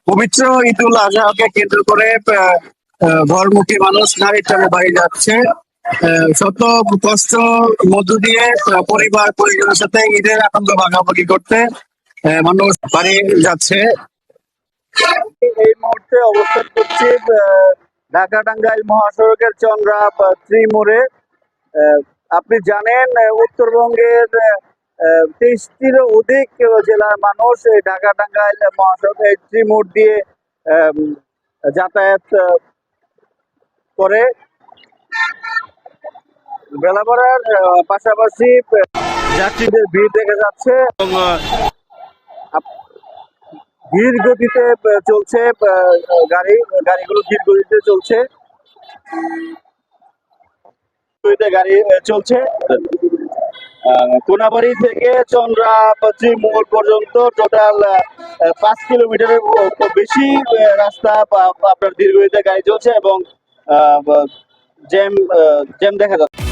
পবিত্র ঈদুল আজহাকে কেন্দ্র করে ঘরমুখী মানুষ নারী টানে বাড়ি যাচ্ছে। শত কষ্ট মধ্য দিয়ে পরিবার পরিজনের সাথে ঈদের আনন্দ ভাগাভাগি করতে মানুষ বাড়ি যাচ্ছে। এই মুহূর্তে অবস্থান করছি ঢাকা টাঙ্গাইল মহাসড়কের চন্দ্রা ত্রিমোড়ে। আপনি জানেন উত্তরবঙ্গের 23টিরও অধিক জেলার মানুষ এই ঢাকা টাঙ্গাইল মহাসড়ক এই ত্রিমোড় দিয়ে যাতায়াত করে। বেলা বাড়ার পাশাপাশি যাত্রীদের ভিড় দেখা যাচ্ছে এবং ধীর গতিতে চলছে গাড়িগুলো ধীর গতিতে চলছে। গাড়ি চলছে কোনাবাড়ি থেকে চন্দ্রা ত্রিমোড় পর্যন্ত টোটাল 5 কিলোমিটারের বেশি রাস্তা আপনার ধীর গতিতে গাড়ি চলছে এবং জ্যাম দেখা যাচ্ছে।